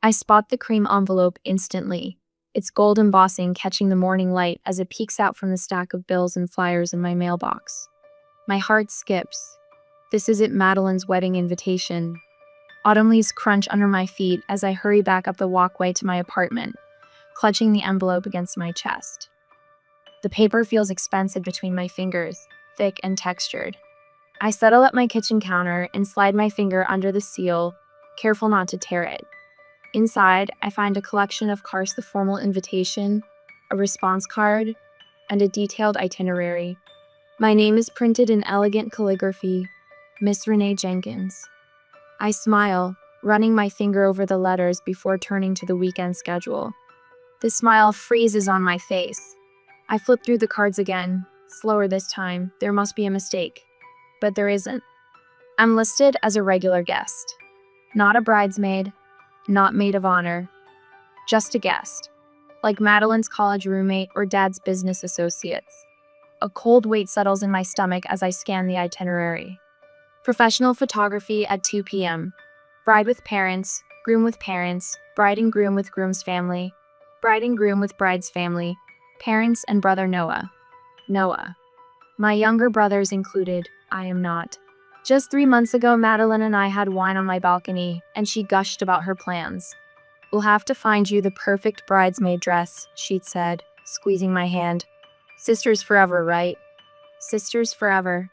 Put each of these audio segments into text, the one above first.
I spot the cream envelope instantly, its gold embossing catching the morning light as it peeks out from the stack of bills and flyers in my mailbox. My heart skips. This isn't Madeline's wedding invitation. Autumn leaves crunch under my feet as I hurry back up the walkway to my apartment, clutching the envelope against my chest. The paper feels expensive between my fingers, thick and textured. I settle at my kitchen counter and slide my finger under the seal, careful not to tear it. Inside, I find a collection of cards: the formal invitation, a response card, and a detailed itinerary. My name is printed in elegant calligraphy, Miss Renee Jenkins. I smile, running my finger over the letters before turning to the weekend schedule. The smile freezes on my face. I flip through the cards again, slower this time. There must be a mistake. But there isn't. I'm listed as a regular guest. Not a bridesmaid, not maid of honor. Just a guest. Like Madeline's college roommate or Dad's business associates. A cold weight settles in my stomach as I scan the itinerary. Professional photography at 2 p.m. Bride with parents, groom with parents, bride and groom with groom's family, bride and groom with bride's family, parents and brother Noah. Noah. My younger brother's included. I am not. Just 3 months ago, Madeline and I had wine on my balcony, and she gushed about her plans. We'll have to find you the perfect bridesmaid dress, she'd said, squeezing my hand. Sisters forever, right? Sisters forever.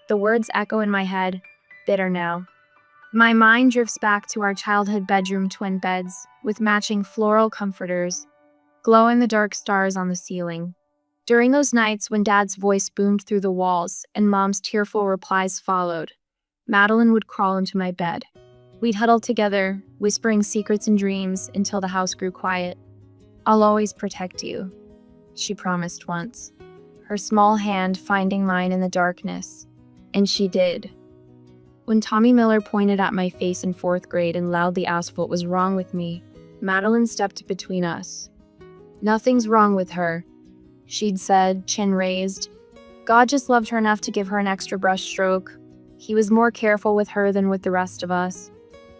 The words echo in my head, bitter now. My mind drifts back to our childhood bedroom twin beds, with matching floral comforters, glow-in-the-dark stars on the ceiling. During those nights when Dad's voice boomed through the walls and Mom's tearful replies followed, Madeline would crawl into my bed. We'd huddle together, whispering secrets and dreams until the house grew quiet. I'll always protect you, she promised once, her small hand finding mine in the darkness. And she did. When Tommy Miller pointed at my face in 4th grade and loudly asked what was wrong with me, Madeline stepped between us. Nothing's wrong with her, she'd said, chin raised. God just loved her enough to give her an extra brushstroke. He was more careful with her than with the rest of us.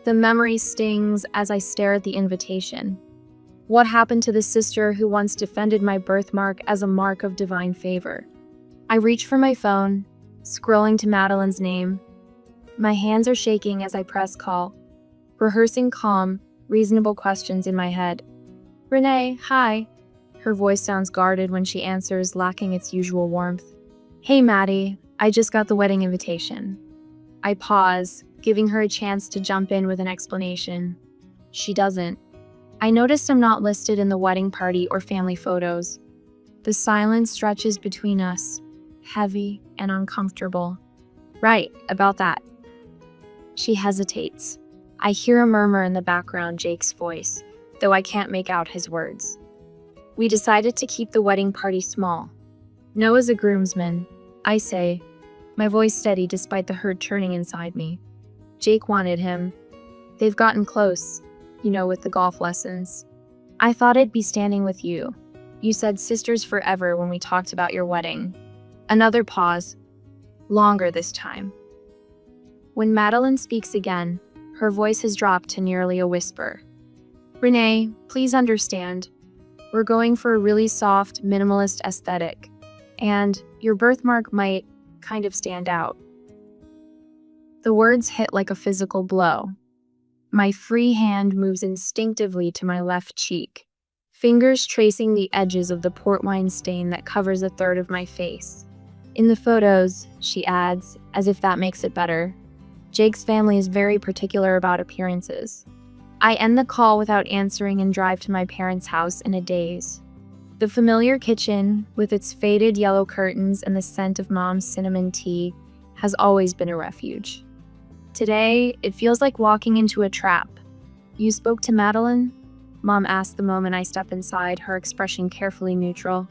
The memory stings as I stare at the invitation. What happened to the sister who once defended my birthmark as a mark of divine favor? I reach for my phone, scrolling to Madeline's name. My hands are shaking as I press call, rehearsing calm, reasonable questions in my head. Renee, hi. Her voice sounds guarded when she answers, lacking its usual warmth. Hey, Maddie, I just got the wedding invitation. I pause, giving her a chance to jump in with an explanation. She doesn't. I noticed I'm not listed in the wedding party or family photos. The silence stretches between us, heavy and uncomfortable. Right, about that. She hesitates. I hear a murmur in the background, Jake's voice, though I can't make out his words. We decided to keep the wedding party small. Noah's a groomsman, I say, my voice steady despite the hurt churning inside me. Jake wanted him. They've gotten close, with the golf lessons. I thought I'd be standing with you. You said sisters forever when we talked about your wedding. Another pause. Longer this time. When Madeline speaks again, her voice has dropped to nearly a whisper. Renee, please understand. We're going for a really soft, minimalist aesthetic, and your birthmark might kind of stand out. The words hit like a physical blow. My free hand moves instinctively to my left cheek, fingers tracing the edges of the port wine stain that covers a third of my face. In the photos, she adds, as if that makes it better, Jake's family is very particular about appearances. I end the call without answering and drive to my parents' house in a daze. The familiar kitchen, with its faded yellow curtains and the scent of Mom's cinnamon tea, has always been a refuge. Today, it feels like walking into a trap. You spoke to Madeline? Mom asked the moment I step inside, her expression carefully neutral.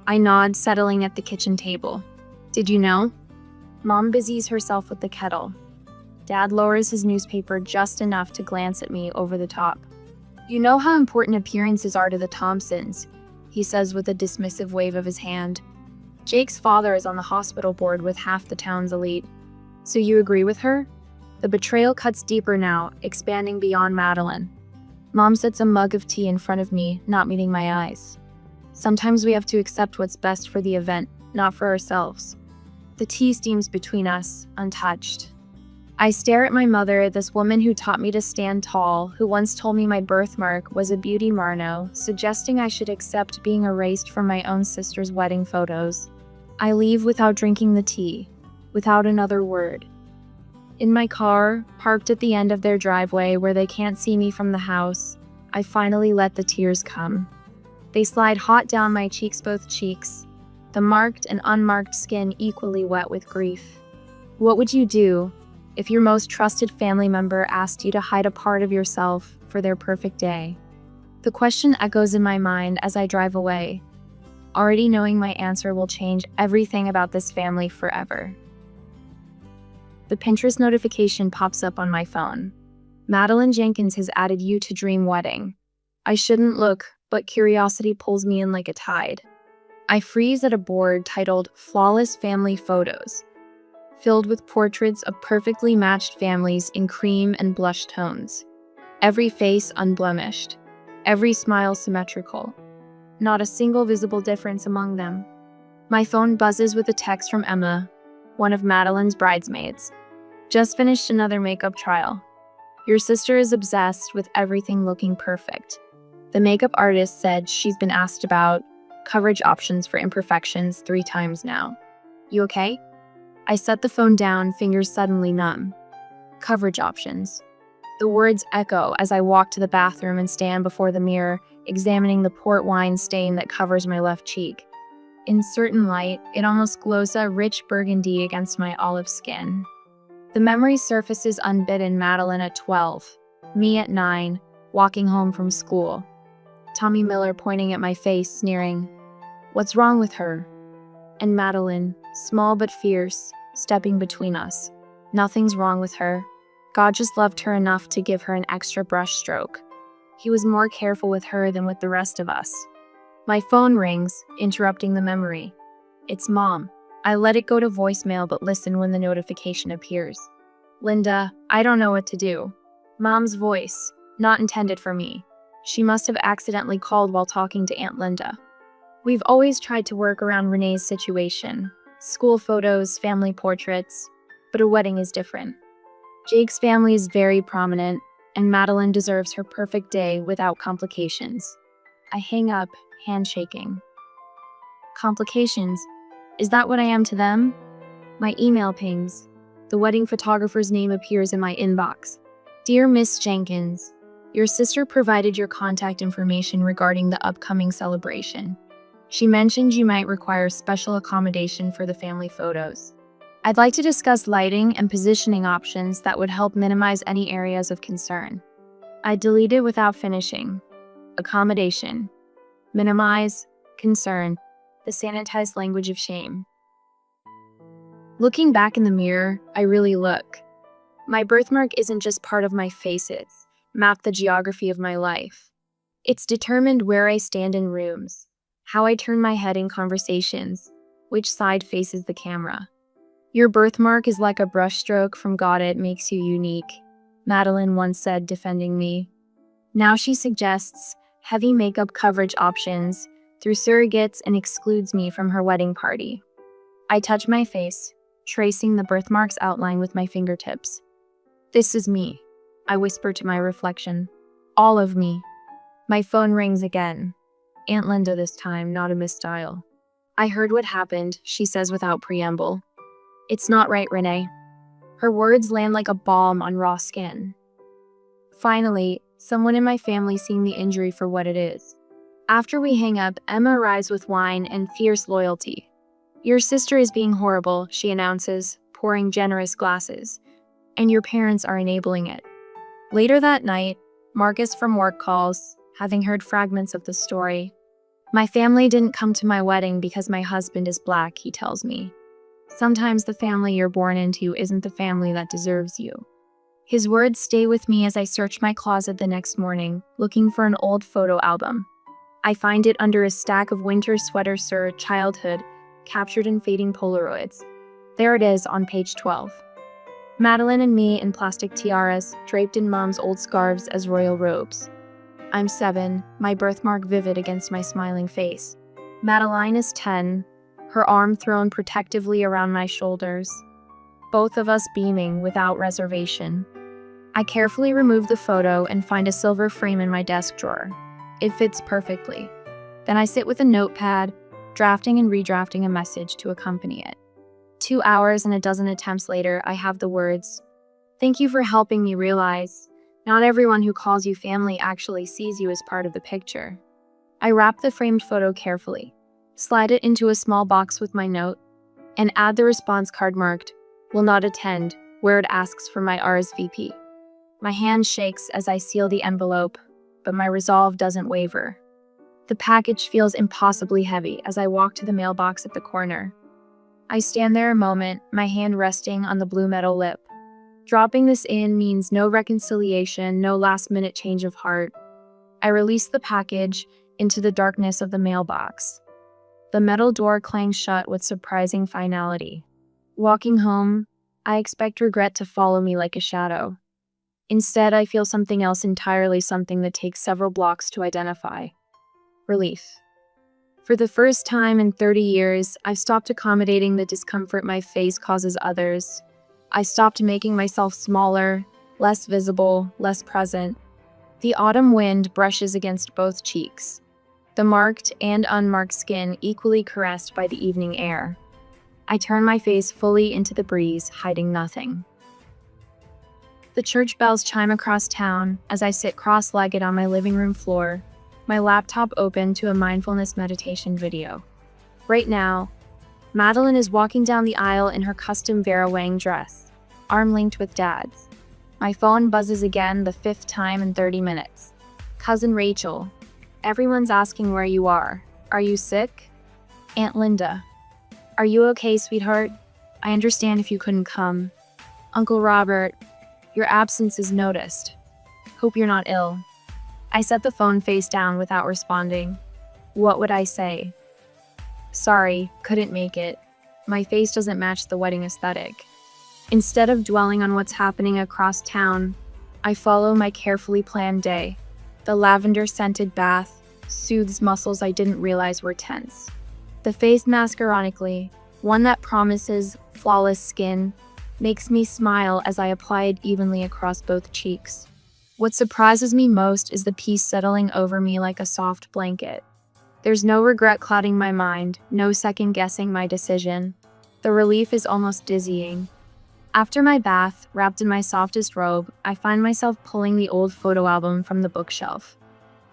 I nod, settling at the kitchen table. Did you know? Mom busies herself with the kettle. Dad lowers his newspaper just enough to glance at me over the top. You know how important appearances are to the Thompsons, he says with a dismissive wave of his hand. Jake's father is on the hospital board with half the town's elite. So you agree with her? The betrayal cuts deeper now, expanding beyond Madeline. Mom sets a mug of tea in front of me, not meeting my eyes. Sometimes we have to accept what's best for the event, not for ourselves. The tea steams between us, untouched. I stare at my mother, this woman who taught me to stand tall, who once told me my birthmark was a beauty marno, suggesting I should accept being erased from my own sister's wedding photos. I leave without drinking the tea, without another word. In my car, parked at the end of their driveway where they can't see me from the house, I finally let the tears come. They slide hot down my cheeks, both cheeks, the marked and unmarked skin equally wet with grief. What would you do if your most trusted family member asked you to hide a part of yourself for their perfect day? The question echoes in my mind as I drive away, already knowing my answer will change everything about this family forever. The Pinterest notification pops up on my phone. Madeline Jenkins has added you to Dream Wedding. I shouldn't look, but curiosity pulls me in like a tide. I freeze at a board titled Flawless Family Photos, filled with portraits of perfectly matched families in cream and blush tones. Every face unblemished, every smile symmetrical. Not a single visible difference among them. My phone buzzes with a text from Emma, one of Madeline's bridesmaids. Just finished another makeup trial. Your sister is obsessed with everything looking perfect. The makeup artist said she's been asked about coverage options for imperfections 3 times now. You okay? I set the phone down, fingers suddenly numb. Coverage options. The words echo as I walk to the bathroom and stand before the mirror, examining the port wine stain that covers my left cheek. In certain light, it almost glows a rich burgundy against my olive skin. The memory surfaces unbidden. Madeline at 12, me at 9, walking home from school. Tommy Miller pointing at my face, sneering, "What's wrong with her?" And Madeline, small but fierce, stepping between us. Nothing's wrong with her. God just loved her enough to give her an extra brush stroke. He was more careful with her than with the rest of us. My phone rings, interrupting the memory. It's Mom. I let it go to voicemail but listen when the notification appears. Linda, I don't know what to do. Mom's voice, not intended for me. She must have accidentally called while talking to Aunt Linda. We've always tried to work around Renee's situation. School photos, family portraits, but a wedding is different. Jake's family is very prominent, and Madeline deserves her perfect day without complications. I hang up, handshaking. Complications? Is that what I am to them? My email pings. The wedding photographer's name appears in my inbox. Dear Miss Jenkins, your sister provided your contact information regarding the upcoming celebration. She mentioned you might require special accommodation for the family photos. I'd like to discuss lighting and positioning options that would help minimize any areas of concern. I deleted without finishing. Accommodation. Minimize. Concern. The sanitized language of shame. Looking back in the mirror, I really look. My birthmark isn't just part of my face, it's mapped the geography of my life. It's determined where I stand in rooms, how I turn my head in conversations, which side faces the camera. Your birthmark is like a brushstroke from God, it makes you unique, Madeline once said, defending me. Now she suggests heavy makeup coverage options through surrogates and excludes me from her wedding party. I touch my face, tracing the birthmark's outline with my fingertips. This is me, I whisper to my reflection. All of me. My phone rings again. Aunt Linda this time, not a misdial. I heard what happened, she says without preamble. It's not right, Renee. Her words land like a balm on raw skin. Finally, someone in my family seeing the injury for what it is. After we hang up, Emma arrives with wine and fierce loyalty. Your sister is being horrible, she announces, pouring generous glasses. And your parents are enabling it. Later that night, Marcus from work calls, having heard fragments of the story. My family didn't come to my wedding because my husband is black, he tells me. Sometimes the family you're born into isn't the family that deserves you. His words stay with me as I search my closet the next morning, looking for an old photo album. I find it under a stack of winter sweaters, sir, childhood, captured in fading Polaroids. There it is on page 12. Madeline and me in plastic tiaras, draped in Mom's old scarves as royal robes. I'm 7, my birthmark vivid against my smiling face. Madeline is 10, her arm thrown protectively around my shoulders. Both of us beaming without reservation. I carefully remove the photo and find a silver frame in my desk drawer. It fits perfectly. Then I sit with a notepad, drafting and redrafting a message to accompany it. 2 hours and a dozen attempts later, I have the words, "Thank you for helping me realize not everyone who calls you family actually sees you as part of the picture." I wrap the framed photo carefully, slide it into a small box with my note, and add the response card marked, "Will not attend," where it asks for my RSVP. My hand shakes as I seal the envelope, but my resolve doesn't waver. The package feels impossibly heavy as I walk to the mailbox at the corner. I stand there a moment, my hand resting on the blue metal lip. Dropping this in means no reconciliation, no last-minute change of heart. I release the package into the darkness of the mailbox. The metal door clangs shut with surprising finality. Walking home, I expect regret to follow me like a shadow. Instead, I feel something else entirely, something that takes several blocks to identify. Relief. For the first time in 30 years, I've stopped accommodating the discomfort my face causes others. I stopped making myself smaller, less visible, less present. The autumn wind brushes against both cheeks, the marked and unmarked skin equally caressed by the evening air. I turn my face fully into the breeze, hiding nothing. The church bells chime across town as I sit cross-legged on my living room floor, my laptop open to a mindfulness meditation video. Right now, Madeline is walking down the aisle in her custom Vera Wang dress, arm-linked with Dad's. My phone buzzes again, the 5th time in 30 minutes. Cousin Rachel. Everyone's asking where you are. Are you sick? Aunt Linda. Are you okay, sweetheart? I understand if you couldn't come. Uncle Robert. Your absence is noticed. Hope you're not ill. I set the phone face down without responding. What would I say? Sorry, couldn't make it. My face doesn't match the wedding aesthetic. Instead of dwelling on what's happening across town, I follow my carefully planned day. The lavender-scented bath soothes muscles I didn't realize were tense. The face mask, ironically, one that promises flawless skin, makes me smile as I apply it evenly across both cheeks. What surprises me most is the peace settling over me like a soft blanket. There's no regret clouding my mind, no second-guessing my decision. The relief is almost dizzying. After my bath, wrapped in my softest robe, I find myself pulling the old photo album from the bookshelf.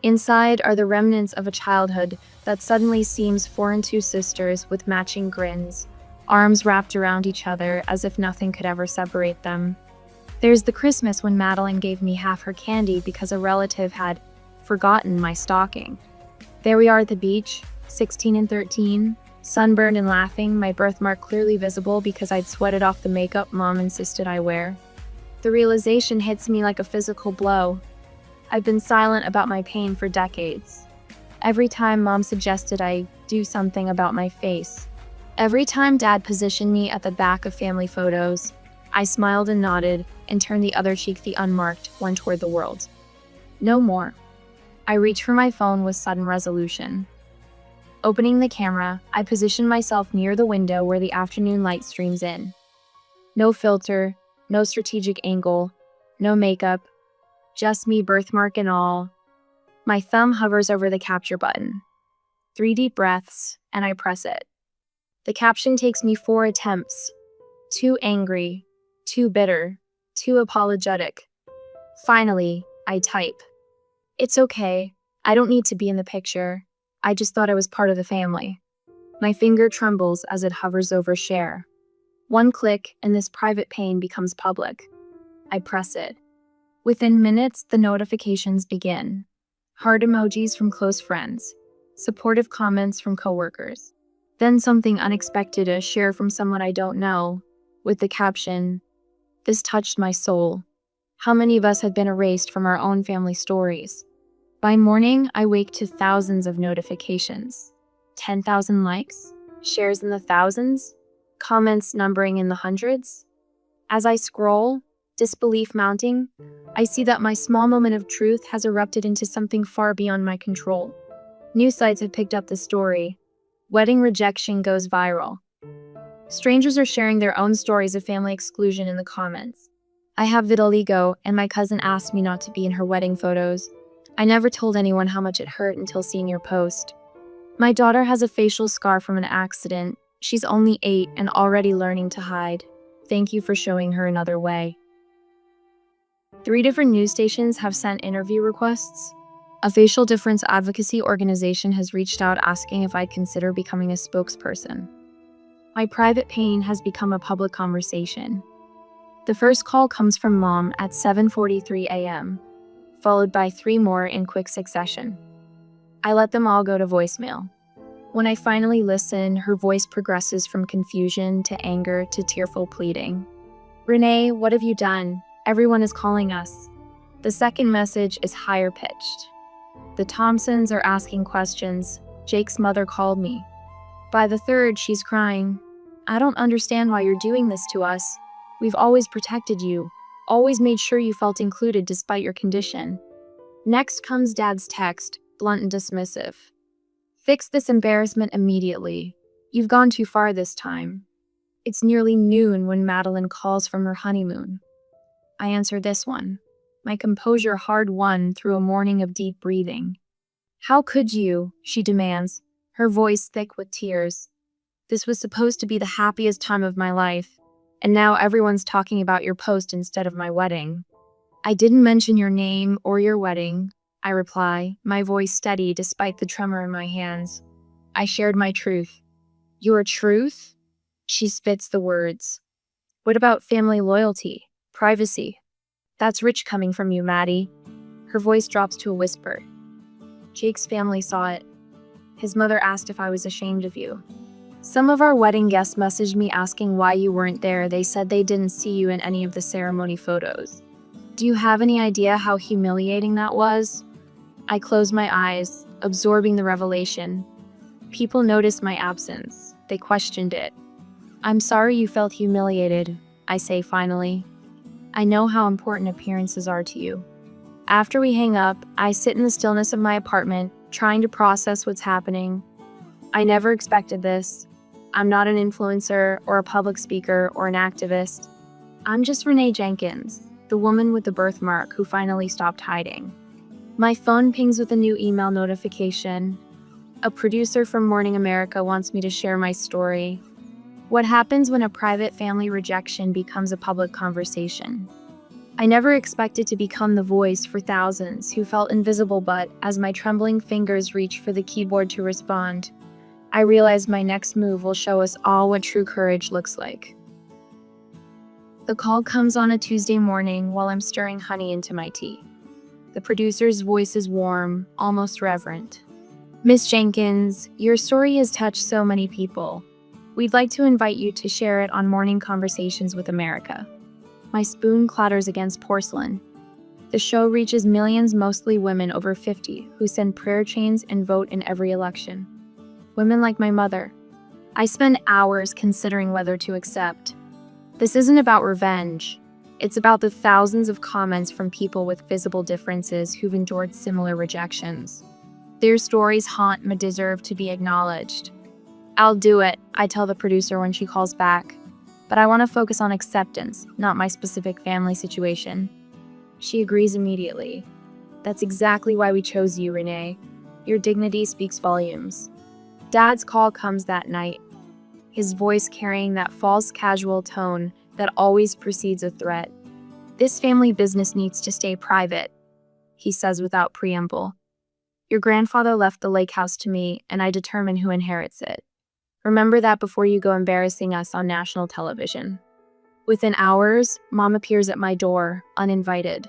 Inside are the remnants of a childhood that suddenly seems 4 and 2 sisters with matching grins, arms wrapped around each other as if nothing could ever separate them. There's the Christmas when Madeline gave me half her candy because a relative had forgotten my stocking. There we are at the beach, 16 and 13, sunburned and laughing, my birthmark clearly visible because I'd sweated off the makeup Mom insisted I wear. The realization hits me like a physical blow. I've been silent about my pain for decades. Every time Mom suggested I do something about my face, every time Dad positioned me at the back of family photos, I smiled and nodded and turned the other cheek, the unmarked one, toward the world. No more. I reach for my phone with sudden resolution. Opening the camera, I position myself near the window where the afternoon light streams in. No filter, no strategic angle, no makeup, just me, birthmark and all. My thumb hovers over the capture button. 3 deep breaths, and I press it. The caption takes me 4 attempts. Too angry, too bitter, too apologetic. Finally, I type. It's okay. I don't need to be in the picture. I just thought I was part of the family. My finger trembles as it hovers over share. 1 click and this private pain becomes public. I press it. Within minutes, the notifications begin. Heart emojis from close friends. Supportive comments from coworkers. Then something unexpected, a share from someone I don't know, with the caption, "This touched my soul." How many of us had been erased from our own family stories? By morning, I wake to thousands of notifications. 10,000 likes, shares in the thousands, comments numbering in the hundreds. As I scroll, Disbelief mounting, I see that my small moment of truth has erupted into something far beyond my control. News sites have picked up the story. Wedding rejection goes viral. Strangers are sharing their own stories of family exclusion in the comments. I have vitiligo, and my cousin asked me not to be in her wedding photos. I never told anyone how much it hurt until seeing your post. My daughter has a facial scar from an accident. She's only 8 and already learning to hide. Thank you for showing her another way. 3 different news stations have sent interview requests. A facial difference advocacy organization has reached out asking if I'd consider becoming a spokesperson. My private pain has become a public conversation. The first call comes from Mom at 7:43 a.m., followed by 3 more in quick succession. I let them all go to voicemail. When I finally listen, her voice progresses from confusion to anger to tearful pleading. "Renee, what have you done? Everyone is calling us." The second message is higher pitched. "The Thompsons are asking questions. Jake's mother called me." By the third, she's crying. "I don't understand why you're doing this to us. We've always protected you, always made sure you felt included despite your condition." Next comes Dad's text, blunt and dismissive. "Fix this embarrassment immediately. You've gone too far this time." It's nearly noon when Madeline calls from her honeymoon. I answer this one, my composure hard-won through a morning of deep breathing. "How could you?" she demands, her voice thick with tears. "This was supposed to be the happiest time of my life, and now everyone's talking about your post instead of my wedding." "I didn't mention your name or your wedding," I reply, my voice steady despite the tremor in my hands. "I shared my truth." "Your truth?" She spits the words. "What about family loyalty? Privacy?" "That's rich coming from you, Maddie." Her voice drops to a whisper. "Jake's family saw it. His mother asked if I was ashamed of you. Some of our wedding guests messaged me asking why you weren't there. They said they didn't see you in any of the ceremony photos. Do you have any idea how humiliating that was?" I close my eyes, absorbing the revelation. People noticed my absence. They questioned it. "I'm sorry you felt humiliated," I say finally. "I know how important appearances are to you." After we hang up, I sit in the stillness of my apartment, trying to process what's happening. I never expected this. I'm not an influencer or a public speaker or an activist. I'm just Renee Jenkins, the woman with the birthmark who finally stopped hiding. My phone pings with a new email notification. A producer from Morning America wants me to share my story. What happens when a private family rejection becomes a public conversation? I never expected to become the voice for thousands who felt invisible, but as my trembling fingers reach for the keyboard to respond, I realize my next move will show us all what true courage looks like. The call comes on a Tuesday morning while I'm stirring honey into my tea. The producer's voice is warm, almost reverent. "Miss Jenkins, your story has touched so many people. We'd like to invite you to share it on Morning Conversations with America." My spoon clatters against porcelain. The show reaches millions, mostly women over 50, who send prayer chains and vote in every election. Women like my mother. I spend hours considering whether to accept. This isn't about revenge. It's about the thousands of comments from people with visible differences who've endured similar rejections. Their stories haunt and deserve to be acknowledged. "I'll do it," I tell the producer when she calls back. "But I want to focus on acceptance, not my specific family situation." She agrees immediately. "That's exactly why we chose you, Renee. Your dignity speaks volumes." Dad's call comes that night, his voice carrying that false casual tone that always precedes a threat. "This family business needs to stay private," he says without preamble. "Your grandfather left the lake house to me, and I determine who inherits it. Remember that before you go embarrassing us on national television." Within hours, Mom appears at my door, uninvited.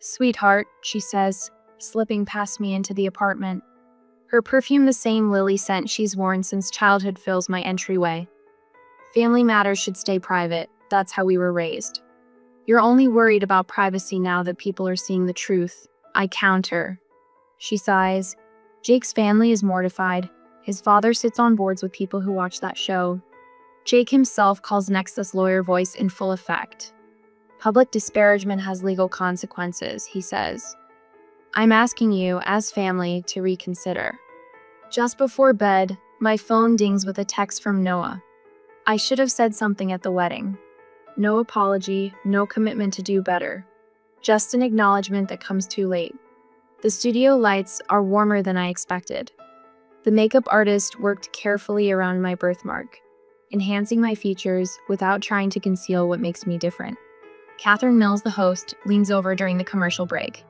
"Sweetheart," she says, slipping past me into the apartment. Her perfume, the same lily scent she's worn since childhood, fills my entryway. "Family matters should stay private. That's how we were raised." "You're only worried about privacy now that people are seeing the truth," I counter. She sighs. "Jake's family is mortified. His father sits on boards with people who watch that show. Jake himself calls Nexus lawyer voice in full effect. Public disparagement has legal consequences, he says. I'm asking you, as family, to reconsider. Just before bed, my phone dings with a text from Noah. I should have said something at the wedding. No apology, no commitment to do better. Just an acknowledgement that comes too late. The studio lights are warmer than I expected. The makeup artist worked carefully around my birthmark, enhancing my features without trying to conceal what makes me different. Catherine Mills, the host, leans over during the commercial break.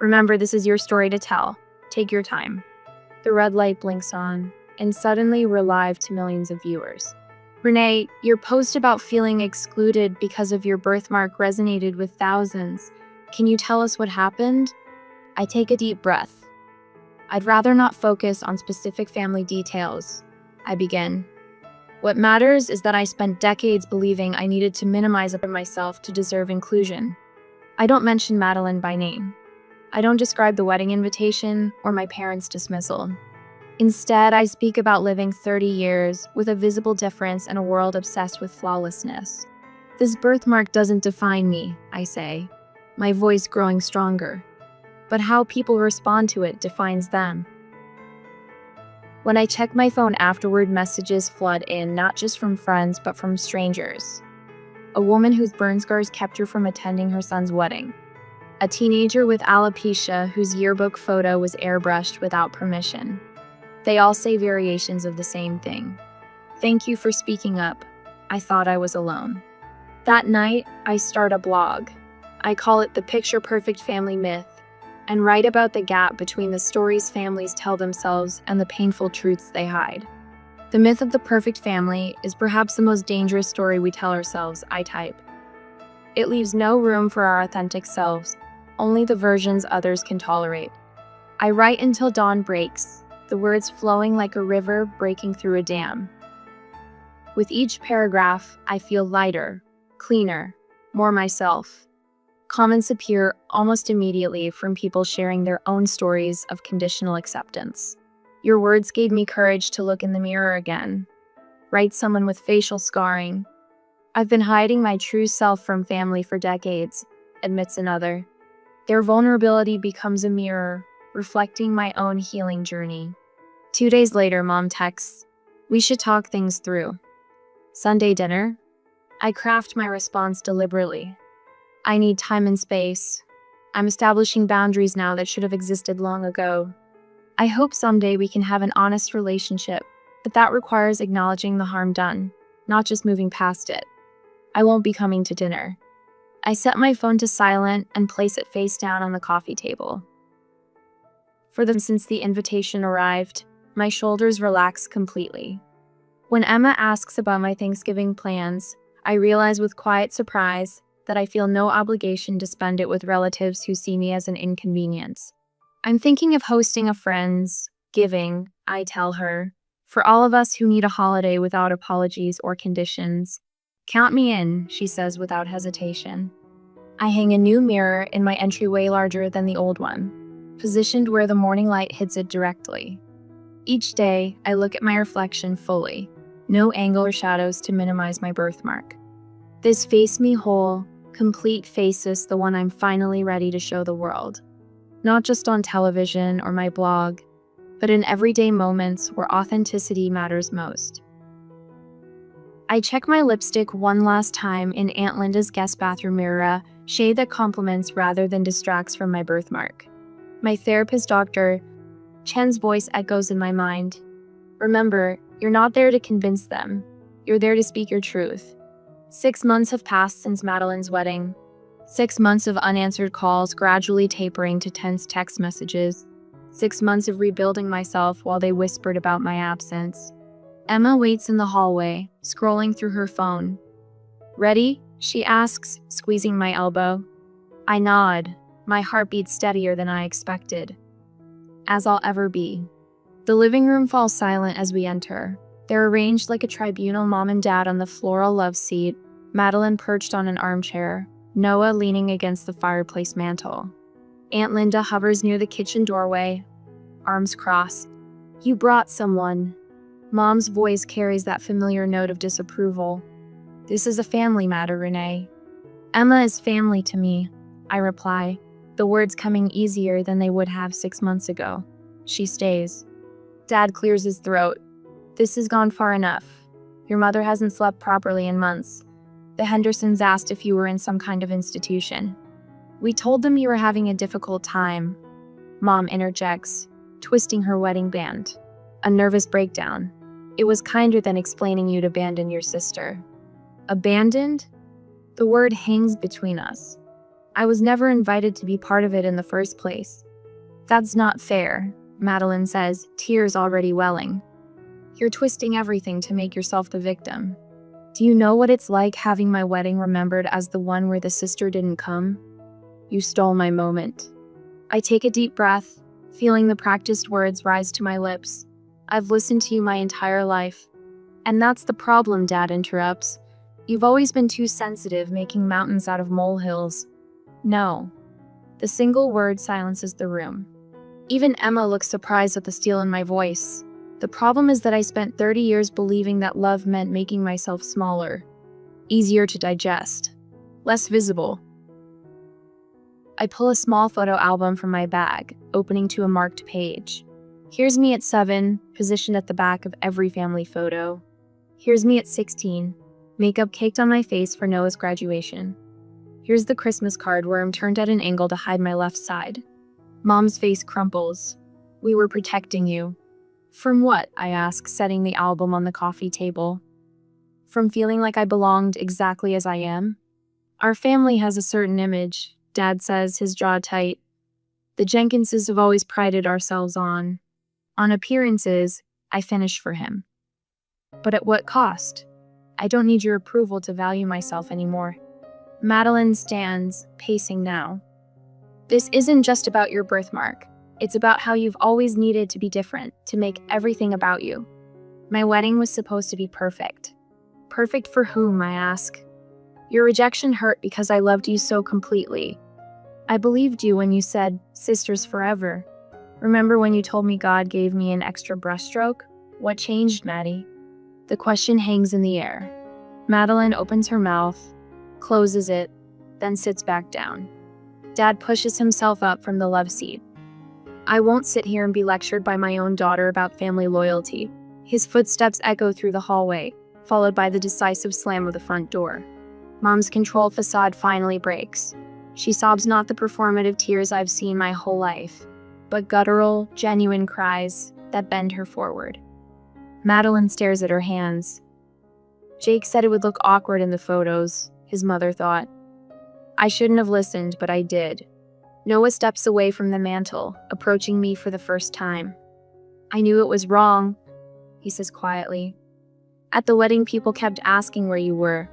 Remember, this is your story to tell. Take your time. The red light blinks on, and suddenly we're live to millions of viewers. Renee, your post about feeling excluded because of your birthmark resonated with thousands. Can you tell us what happened? I take a deep breath. I'd rather not focus on specific family details. I begin. What matters is that I spent decades believing I needed to minimize myself to deserve inclusion. I don't mention Madeline by name. I don't describe the wedding invitation or my parents' dismissal. Instead, I speak about living 30 years with a visible difference in a world obsessed with flawlessness. This birthmark doesn't define me, I say, my voice growing stronger. But how people respond to it defines them. When I check my phone afterward, messages flood in, not just from friends, but from strangers. A woman whose burn scars kept her from attending her son's wedding. A teenager with alopecia whose yearbook photo was airbrushed without permission. They all say variations of the same thing. Thank you for speaking up. I thought I was alone. That night, I start a blog. I call it the Picture Perfect Family Myth, and write about the gap between the stories families tell themselves and the painful truths they hide. The myth of the perfect family is perhaps the most dangerous story we tell ourselves, I type. It leaves no room for our authentic selves, only the versions others can tolerate. I write until dawn breaks, the words flowing like a river breaking through a dam. With each paragraph, I feel lighter, cleaner, more myself. Comments appear almost immediately from people sharing their own stories of conditional acceptance. Your words gave me courage to look in the mirror again. Writes someone with facial scarring. I've been hiding my true self from family for decades, admits another. Their vulnerability becomes a mirror, reflecting my own healing journey. 2 days later, Mom texts, "We should talk things through." Sunday dinner? I craft my response deliberately. I need time and space. I'm establishing boundaries now that should have existed long ago. I hope someday we can have an honest relationship, but that requires acknowledging the harm done, not just moving past it. I won't be coming to dinner. I set my phone to silent and place it face down on the coffee table. Since the invitation arrived, my shoulders relax completely. When Emma asks about my Thanksgiving plans, I realize with quiet surprise that I feel no obligation to spend it with relatives who see me as an inconvenience. I'm thinking of hosting a friend's giving, I tell her, for all of us who need a holiday without apologies or conditions. Count me in, she says without hesitation. I hang a new mirror in my entryway larger than the old one, positioned where the morning light hits it directly. Each day, I look at my reflection fully, no angle or shadows to minimize my birthmark. This face me whole, complete face is the one I'm finally ready to show the world. Not just on television or my blog, but in everyday moments where authenticity matters most. I check my lipstick one last time in Aunt Linda's guest bathroom mirror, shade that complements rather than distracts from my birthmark. My therapist, Dr. Chen's voice echoes in my mind. Remember, you're not there to convince them. You're there to speak your truth. 6 months have passed since Madeline's wedding. 6 months of unanswered calls gradually tapering to tense text messages. 6 months of rebuilding myself while they whispered about my absence. Emma waits in the hallway, scrolling through her phone. "Ready?" she asks, squeezing my elbow. I nod, my heart beats steadier than I expected. As I'll ever be. The living room falls silent as we enter. They're arranged like a tribunal, Mom and Dad on the floral love seat, Madeline perched on an armchair, Noah leaning against the fireplace mantel. Aunt Linda hovers near the kitchen doorway, arms crossed. "You brought someone." Mom's voice carries that familiar note of disapproval. "This is a family matter, Renee. Emma is family to me, I reply, the words coming easier than they would have 6 months ago. She stays. Dad clears his throat. This has gone far enough. Your mother hasn't slept properly in months. The Hendersons asked if you were in some kind of institution. We told them you were having a difficult time. Mom interjects, twisting her wedding band. A nervous breakdown. It was kinder than explaining you'd abandoned your sister. Abandoned? The word hangs between us. I was never invited to be part of it in the first place. That's not fair, Madeline says, tears already welling. You're twisting everything to make yourself the victim. Do you know what it's like having my wedding remembered as the one where the sister didn't come? You stole my moment. I take a deep breath, feeling the practiced words rise to my lips. I've listened to you my entire life. And that's the problem, Dad interrupts. You've always been too sensitive, making mountains out of molehills. No. The single word silences the room. Even Emma looks surprised at the steel in my voice. The problem is that I spent 30 years believing that love meant making myself smaller, easier to digest, less visible. I pull a small photo album from my bag, opening to a marked page. Here's me at 7, positioned at the back of every family photo. Here's me at 16, makeup caked on my face for Noah's graduation. Here's the Christmas card where I'm turned at an angle to hide my left side. Mom's face crumples. We were protecting you. From what? I ask, setting the album on the coffee table. From feeling like I belonged exactly as I am? Our family has a certain image, Dad says, his jaw tight. The Jenkinses have always prided ourselves on appearances. I finish for him. But at what cost? I don't need your approval to value myself anymore. Madeline stands, pacing now. This isn't just about your birthmark. It's about how you've always needed to be different, to make everything about you. My wedding was supposed to be perfect. Perfect for whom, I ask? Your rejection hurt because I loved you so completely. I believed you when you said, sisters forever. Remember when you told me God gave me an extra brushstroke? What changed, Maddie? The question hangs in the air. Madeline opens her mouth, closes it, then sits back down. Dad pushes himself up from the love seat. I won't sit here and be lectured by my own daughter about family loyalty. His footsteps echo through the hallway, followed by the decisive slam of the front door. Mom's controlled facade finally breaks. She sobs not the performative tears I've seen my whole life, but guttural, genuine cries that bend her forward. Madeline stares at her hands. Jake said it would look awkward in the photos, his mother thought. I shouldn't have listened, but I did. Noah steps away from the mantel, approaching me for the first time. I knew it was wrong, he says quietly. At the wedding, people kept asking where you were.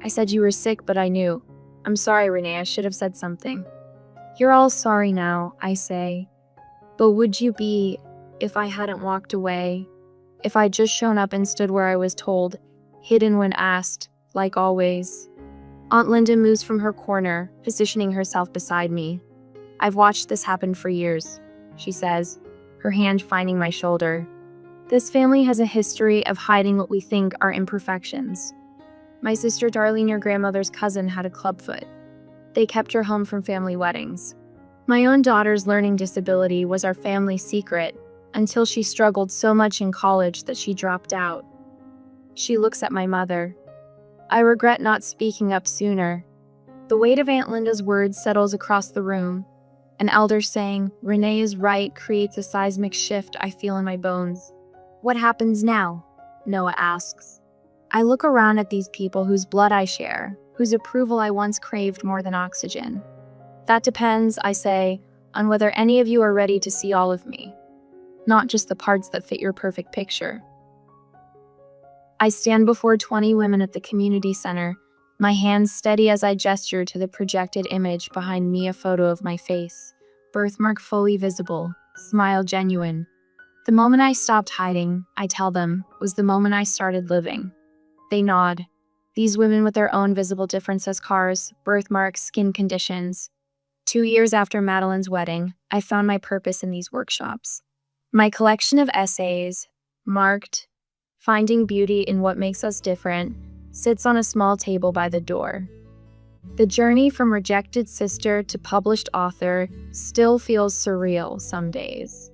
I said you were sick, but I knew. I'm sorry, Renee, I should have said something. You're all sorry now, I say. But would you be if I hadn't walked away? If I'd just shown up and stood where I was told, hidden when asked, like always? Aunt Linda moves from her corner, positioning herself beside me. I've watched this happen for years, she says, her hand finding my shoulder. This family has a history of hiding what we think are imperfections. My sister Darlene, your grandmother's cousin, had a clubfoot. They kept her home from family weddings. My own daughter's learning disability was our family secret until she struggled so much in college that she dropped out. She looks at my mother. I regret not speaking up sooner. The weight of Aunt Linda's words settles across the room. An elder saying, Renee is right, creates a seismic shift I feel in my bones. What happens now? Noah asks. I look around at these people whose blood I share, whose approval I once craved more than oxygen. That depends, I say, on whether any of you are ready to see all of me, not just the parts that fit your perfect picture. I stand before 20 women at the community center, my hands steady as I gesture to the projected image behind me, a photo of my face, birthmark fully visible, smile genuine. The moment I stopped hiding, I tell them, was the moment I started living. They nod. These women with their own visible differences, scars, birthmarks, skin conditions. 2 years after Madeline's wedding, I found my purpose in these workshops. My collection of essays, marked, Finding Beauty in What Makes Us Different, sits on a small table by the door. The journey from rejected sister to published author still feels surreal some days.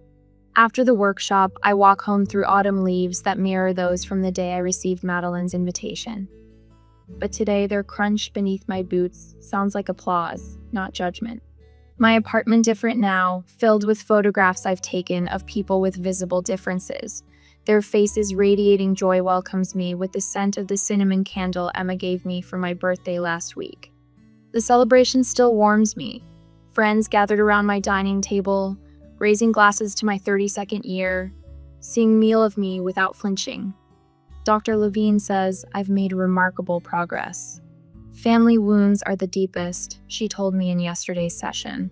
After the workshop, I walk home through autumn leaves that mirror those from the day I received Madeline's invitation. But today they're crunched beneath my boots, sounds like applause, not judgment. My apartment different now, filled with photographs I've taken of people with visible differences. Their faces radiating joy welcomes me with the scent of the cinnamon candle Emma gave me for my birthday last week. The celebration still warms me. Friends gathered around my dining table, raising glasses to my 32nd year, seeing meal of me without flinching. Dr. Levine says I've made remarkable progress. Family wounds are the deepest, she told me in yesterday's session.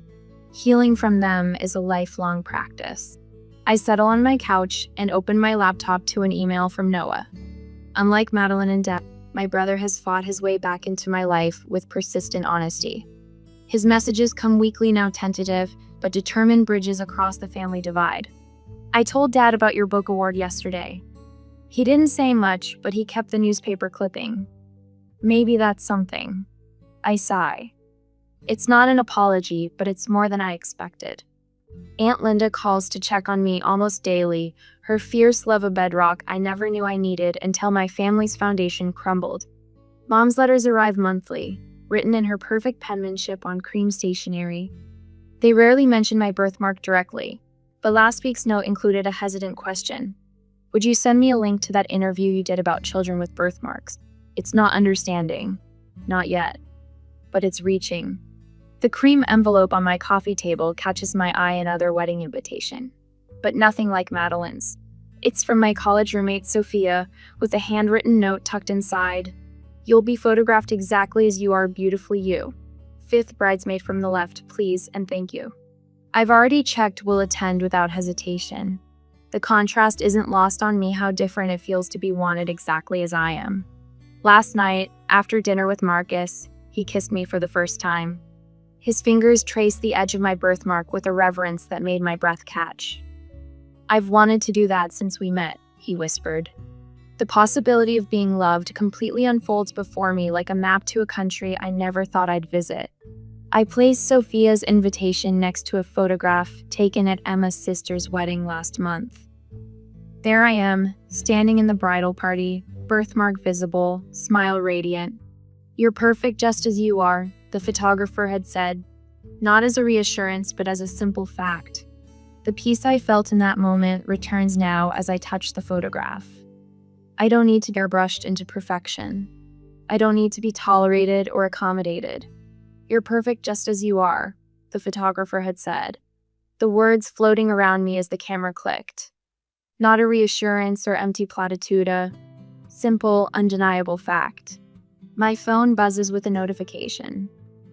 Healing from them is a lifelong practice. I settle on my couch and open my laptop to an email from Noah. Unlike Madeline and Deb, my brother has fought his way back into my life with persistent honesty. His messages come weekly, now tentative, but determined bridges across the family divide. I told Dad about your book award yesterday. He didn't say much, but he kept the newspaper clipping. Maybe that's something. I sigh. It's not an apology, but it's more than I expected. Aunt Linda calls to check on me almost daily, her fierce love a bedrock I never knew I needed until my family's foundation crumbled. Mom's letters arrive monthly, written in her perfect penmanship on cream stationery. They rarely mention my birthmark directly, but last week's note included a hesitant question. Would you send me a link to that interview you did about children with birthmarks? It's not understanding. Not yet. But it's reaching. The cream envelope on my coffee table catches my eye, another wedding invitation. But nothing like Madeline's. It's from my college roommate Sophia, with a handwritten note tucked inside. You'll be photographed exactly as you are, beautifully you. 5th bridesmaid from the left, please and thank you. I've already checked will attend without hesitation. The contrast isn't lost on me how different it feels to be wanted exactly as I am. Last night, after dinner with Marcus, he kissed me for the first time. His fingers traced the edge of my birthmark with a reverence that made my breath catch. I've wanted to do that since we met, he whispered. The possibility of being loved completely unfolds before me like a map to a country I never thought I'd visit. I placed Sophia's invitation next to a photograph taken at Emma's sister's wedding last month. There I am, standing in the bridal party, birthmark visible, smile radiant. You're perfect just as you are, the photographer had said, not as a reassurance but as a simple fact. The peace I felt in that moment returns now as I touch the photograph. I don't need to be airbrushed into perfection. I don't need to be tolerated or accommodated. You're perfect just as you are, the photographer had said, the words floating around me as the camera clicked. Not a reassurance or empty platitude, simple, undeniable fact. My phone buzzes with a notification.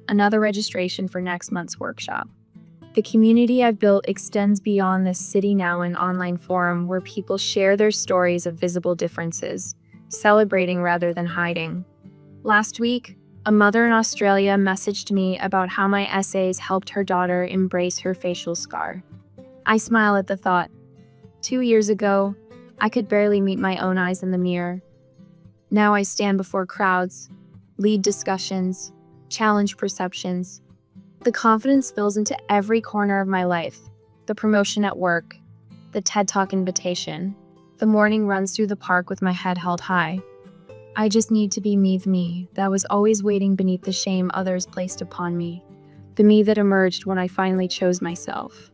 Another registration for next month's workshop. The community I've built extends beyond this City Now an online forum where people share their stories of visible differences, celebrating rather than hiding. Last week, a mother in Australia messaged me about how my essays helped her daughter embrace her facial scar. I smile at the thought. 2 years ago, I could barely meet my own eyes in the mirror. Now I stand before crowds, lead discussions, challenge perceptions. The confidence spills into every corner of my life. The promotion at work, the TED Talk invitation, the morning runs through the park with my head held high. I just need to be me that was always waiting beneath the shame others placed upon me, the me that emerged when I finally chose myself.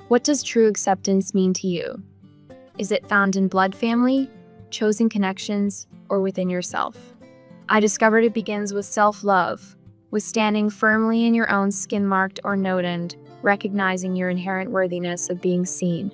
What does true acceptance mean to you? Is it found in blood family, chosen connections, or within yourself? I discovered it begins with self-love, with standing firmly in your own skin marked or noted, recognizing your inherent worthiness of being seen.